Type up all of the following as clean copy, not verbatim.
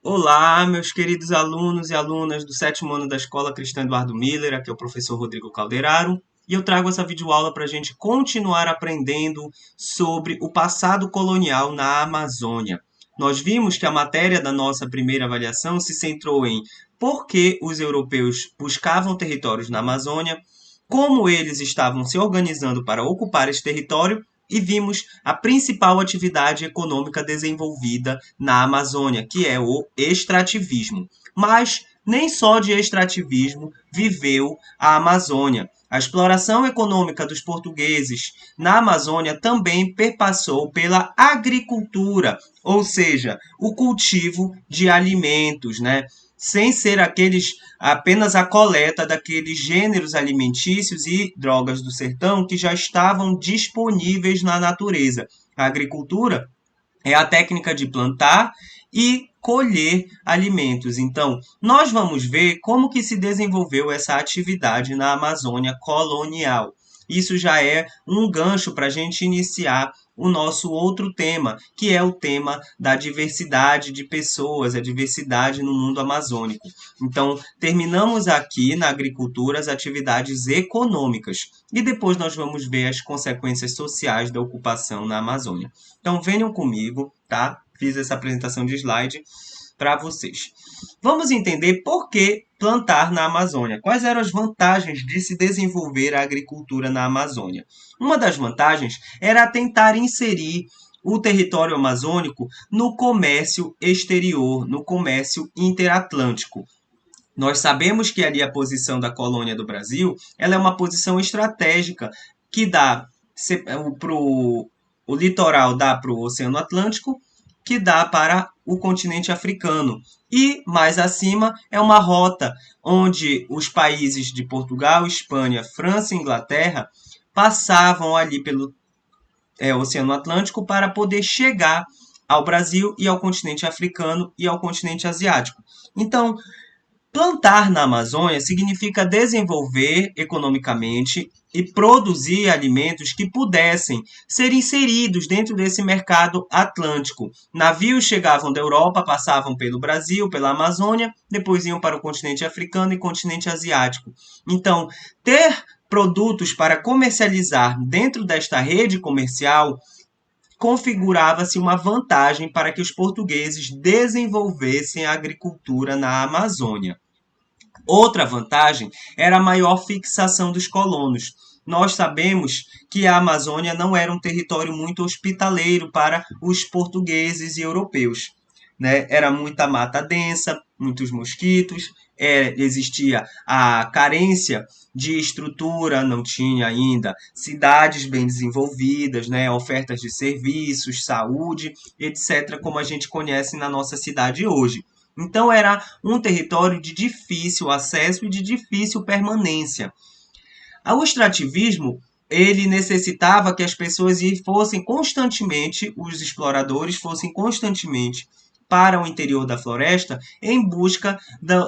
Olá, meus queridos alunos e alunas do sétimo ano da Escola Cristã Eduardo Miller, aqui é o professor Rodrigo Calderaro, e eu trago essa videoaula para a gente continuar aprendendo sobre o passado colonial na Amazônia. Nós vimos que a matéria da nossa primeira avaliação se centrou em por que os europeus buscavam territórios na Amazônia, como eles estavam se organizando para ocupar esse território e vimos a principal atividade econômica desenvolvida na Amazônia, que é o extrativismo. Mas nem só de extrativismo viveu a Amazônia. A exploração econômica dos portugueses na Amazônia também perpassou pela agricultura, ou seja, o cultivo de alimentos, né? Sem ser apenas a coleta daqueles gêneros alimentícios e drogas do sertão que já estavam disponíveis na natureza. A agricultura é a técnica de plantar e colher alimentos. Então, nós vamos ver como que se desenvolveu essa atividade na Amazônia colonial. Isso já é um gancho para a gente iniciar o nosso outro tema, que é o tema da diversidade de pessoas, a diversidade no mundo amazônico. Então, terminamos aqui na agricultura as atividades econômicas e depois nós vamos ver as consequências sociais da ocupação na Amazônia. Então, venham comigo, tá? Fiz essa apresentação de slide para vocês. Vamos entender por que plantar na Amazônia. Quais eram as vantagens de se desenvolver a agricultura na Amazônia? Uma das vantagens era tentar inserir o território amazônico no comércio exterior, no comércio interatlântico. Nós sabemos que ali a posição da colônia do Brasil, ela é uma posição estratégica que dá para o litoral dá para o Oceano Atlântico, que dá para o continente africano. E mais acima é uma rota onde os países de Portugal, Espanha, França e Inglaterra passavam ali pelo Oceano Atlântico para poder chegar ao Brasil e ao continente africano e ao continente asiático. Então, plantar na Amazônia significa desenvolver economicamente e produzir alimentos que pudessem ser inseridos dentro desse mercado atlântico. Navios chegavam da Europa, passavam pelo Brasil, pela Amazônia, depois iam para o continente africano e continente asiático. Então, ter produtos para comercializar dentro desta rede comercial configurava-se uma vantagem para que os portugueses desenvolvessem a agricultura na Amazônia. Outra vantagem era a maior fixação dos colonos. Nós sabemos que a Amazônia não era um território muito hospitaleiro para os portugueses e europeus, né? Era muita mata densa, muitos mosquitos, existia a carência de estrutura, não tinha ainda cidades bem desenvolvidas, né? Ofertas de serviços, saúde, etc., como a gente conhece na nossa cidade hoje. Então era um território de difícil acesso e de difícil permanência. O extrativismo ele necessitava que as pessoas fossem constantemente, os exploradores fossem constantemente para o interior da floresta em busca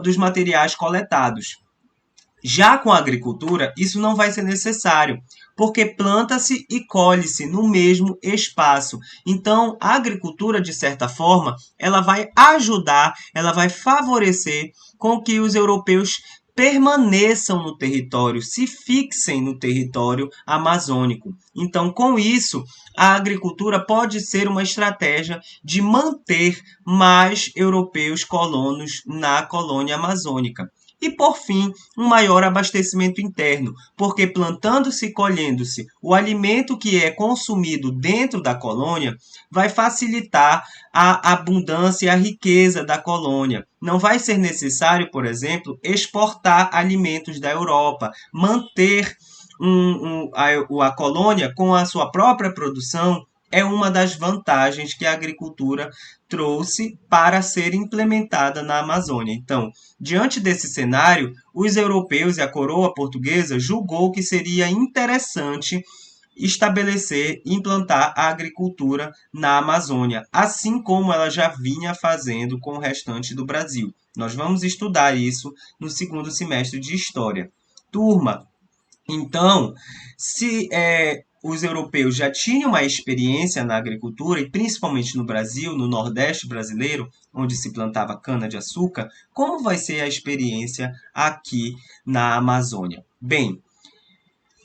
dos materiais coletados. Já com a agricultura, isso não vai ser necessário, porque planta-se e colhe-se no mesmo espaço. Então, a agricultura, de certa forma, ela vai ajudar, ela vai favorecer com que os europeus permaneçam no território, se fixem no território amazônico. Então, com isso, a agricultura pode ser uma estratégia de manter mais europeus colonos na colônia amazônica. E, por fim, um maior abastecimento interno, porque plantando-se e colhendo-se o alimento que é consumido dentro da colônia vai facilitar a abundância e a riqueza da colônia. Não vai ser necessário, por exemplo, exportar alimentos da Europa, manter a colônia com a sua própria produção é uma das vantagens que a agricultura trouxe para ser implementada na Amazônia. Então, diante desse cenário, os europeus e a coroa portuguesa julgou que seria interessante estabelecer e implantar a agricultura na Amazônia, assim como ela já vinha fazendo com o restante do Brasil. Nós vamos estudar isso no segundo semestre de História. Turma, então, se os europeus já tinham uma experiência na agricultura, e principalmente no Brasil, no Nordeste brasileiro, onde se plantava cana-de-açúcar, como vai ser a experiência aqui na Amazônia? Bem,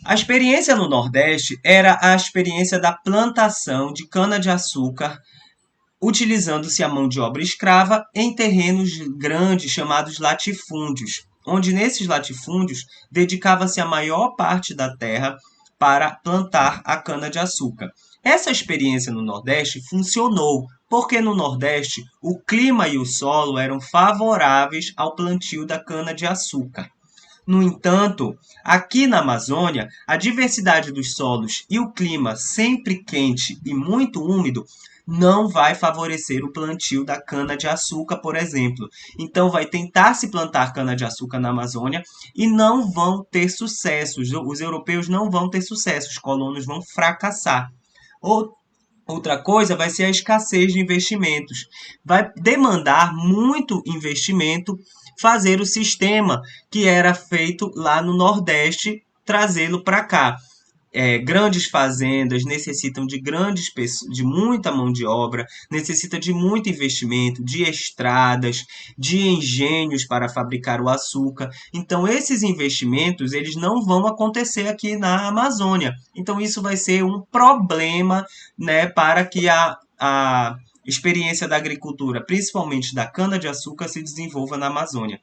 a experiência no Nordeste era a experiência da plantação de cana-de-açúcar, utilizando-se a mão de obra escrava em terrenos grandes chamados latifúndios, onde nesses latifúndios dedicava-se a maior parte da terra para plantar a cana-de-açúcar. Essa experiência no Nordeste funcionou, porque no Nordeste o clima e o solo eram favoráveis ao plantio da cana-de-açúcar. No entanto, aqui na Amazônia, a diversidade dos solos e o clima sempre quente e muito úmido não vai favorecer o plantio da cana-de-açúcar, por exemplo. Então, vai tentar se plantar cana-de-açúcar na Amazônia e não vão ter sucesso. Os europeus não vão ter sucesso, os colonos vão fracassar. Outra coisa vai ser a escassez de investimentos. Vai demandar muito investimento fazer o sistema que era feito lá no Nordeste, trazê-lo para cá. Grandes fazendas necessitam de muita mão de obra, necessita de muito investimento, de estradas, de engenhos para fabricar o açúcar. Então, esses investimentos eles não vão acontecer aqui na Amazônia. Então, isso vai ser um problema, né, para que a experiência da agricultura, principalmente da cana-de-açúcar, se desenvolva na Amazônia.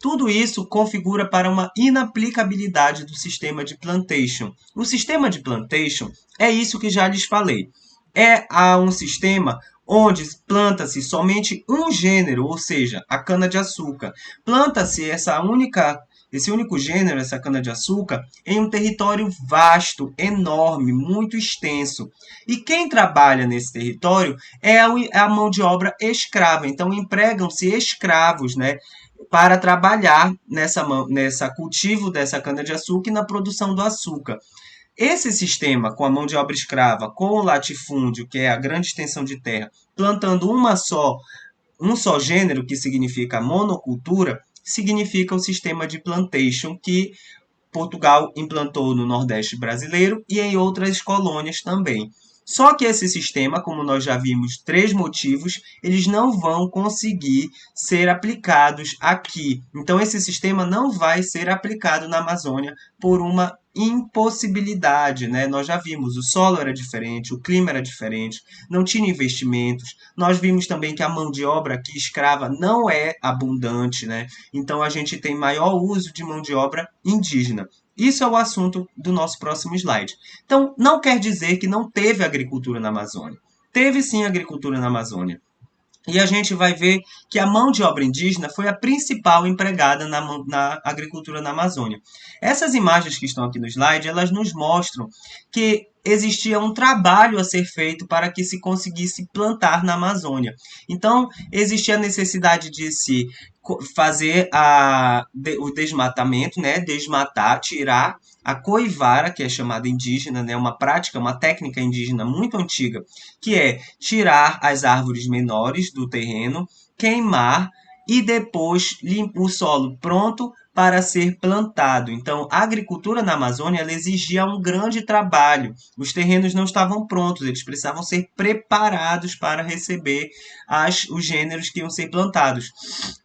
Tudo isso configura para uma inaplicabilidade do sistema de plantation. O sistema de plantation é isso que já lhes falei. É um sistema onde planta-se somente um gênero, ou seja, a cana-de-açúcar. Planta-se esse único gênero, essa cana-de-açúcar, em um território vasto, enorme, muito extenso. E quem trabalha nesse território é a mão de obra escrava. Então, empregam-se escravos, né, para trabalhar nessa cultivo dessa cana-de-açúcar e na produção do açúcar. Esse sistema, com a mão de obra escrava, com o latifúndio, que é a grande extensão de terra, plantando um só gênero, que significa monocultura, significa o sistema de plantation que Portugal implantou no Nordeste brasileiro e em outras colônias também. Só que esse sistema, como nós já vimos, 3 motivos, eles não vão conseguir ser aplicados aqui. Então, esse sistema não vai ser aplicado na Amazônia por uma impossibilidade, né? Nós já vimos, o solo era diferente, o clima era diferente, não tinha investimentos. Nós vimos também que a mão de obra aqui escrava não é abundante, né? Então, a gente tem maior uso de mão de obra indígena. Isso é o assunto do nosso próximo slide. Então, não quer dizer que não teve agricultura na Amazônia. Teve sim agricultura na Amazônia. E a gente vai ver que a mão de obra indígena foi a principal empregada na agricultura na Amazônia. Essas imagens que estão aqui no slide, elas nos mostram que existia um trabalho a ser feito para que se conseguisse plantar na Amazônia. Então, existia a necessidade de se fazer o desmatamento, né? Desmatar, tirar a coivara, que é chamada indígena, né? Uma prática, uma técnica indígena muito antiga, que é tirar as árvores menores do terreno, queimar e depois o solo pronto para ser plantado. Então, a agricultura na Amazônia ela exigia um grande trabalho. Os terrenos não estavam prontos, eles precisavam ser preparados para receber os gêneros que iam ser plantados.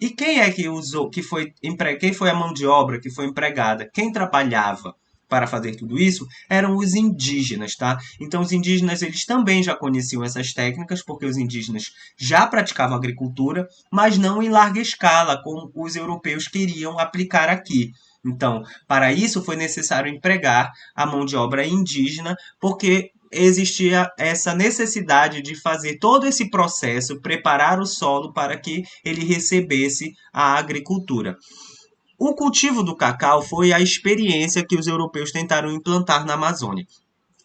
E quem é que usou, quem foi a mão de obra que foi empregada? Quem trabalhava para fazer tudo isso eram os indígenas, tá? Então os indígenas eles também já conheciam essas técnicas, porque os indígenas já praticavam agricultura, mas não em larga escala, como os europeus queriam aplicar aqui. Então, para isso foi necessário empregar a mão de obra indígena, porque existia essa necessidade de fazer todo esse processo, preparar o solo para que ele recebesse a agricultura. O cultivo do cacau foi a experiência que os europeus tentaram implantar na Amazônia.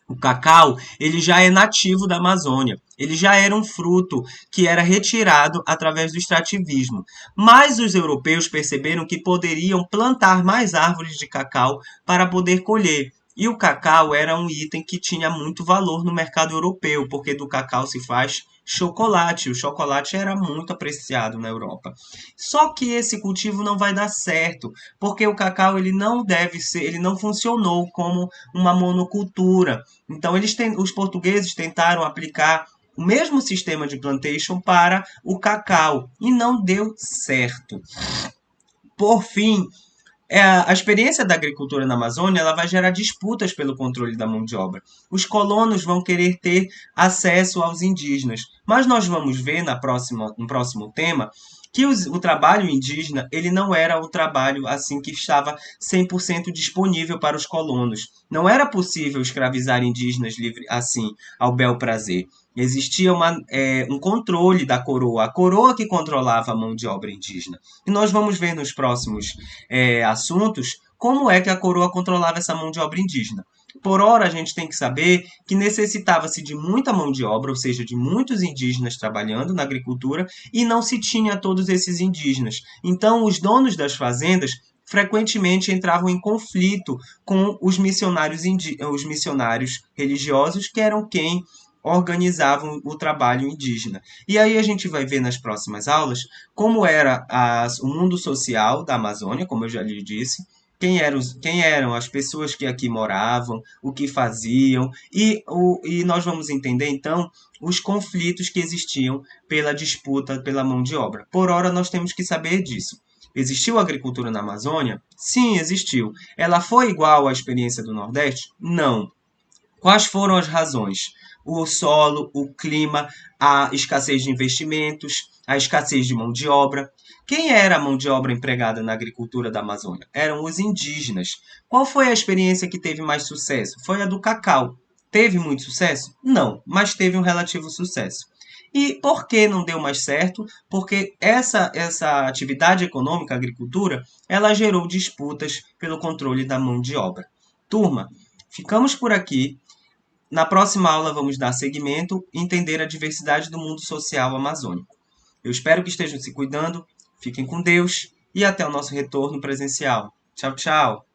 O cacau, ele já é nativo da Amazônia. Ele já era um fruto que era retirado através do extrativismo. Mas os europeus perceberam que poderiam plantar mais árvores de cacau para poder colher. E o cacau era um item que tinha muito valor no mercado europeu, porque do cacau se faz chocolate. O chocolate era muito apreciado na Europa. Só que esse cultivo não vai dar certo, porque o cacau ele não deve ser, ele não funcionou como uma monocultura. Então os portugueses tentaram aplicar o mesmo sistema de plantation para o cacau e não deu certo. Por fim, a experiência da agricultura na Amazônia ela vai gerar disputas pelo controle da mão de obra. Os colonos vão querer ter acesso aos indígenas, mas nós vamos ver no próximo tema que o trabalho indígena ele não era o trabalho assim que estava 100% disponível para os colonos. Não era possível escravizar indígenas livre assim ao bel prazer. Existia um controle da coroa, a coroa que controlava a mão de obra indígena. E nós vamos ver nos próximos assuntos como é que a coroa controlava essa mão de obra indígena. Por ora, a gente tem que saber que necessitava-se de muita mão de obra, ou seja, de muitos indígenas trabalhando na agricultura, e não se tinha todos esses indígenas. Então, os donos das fazendas frequentemente entravam em conflito com os missionários religiosos, que eram quem organizavam o trabalho indígena. E aí a gente vai ver nas próximas aulas como era o mundo social da Amazônia, como eu já lhe disse, quem eram as pessoas que aqui moravam, o que faziam, e nós vamos entender então os conflitos que existiam pela disputa pela mão de obra. Por ora, nós temos que saber disso. Existiu agricultura na Amazônia? Sim, existiu. Ela foi igual à experiência do Nordeste? Não. Quais foram as razões? O solo, o clima, a escassez de investimentos, a escassez de mão de obra. Quem era a mão de obra empregada na agricultura da Amazônia? Eram os indígenas. Qual foi a experiência que teve mais sucesso? Foi a do cacau. Teve muito sucesso? Não, mas teve um relativo sucesso. E por que não deu mais certo? Porque essa atividade econômica, a agricultura, ela gerou disputas pelo controle da mão de obra. Turma, ficamos por aqui. Na próxima aula vamos dar seguimento e entender a diversidade do mundo social amazônico. Eu espero que estejam se cuidando, fiquem com Deus e até o nosso retorno presencial. Tchau, tchau!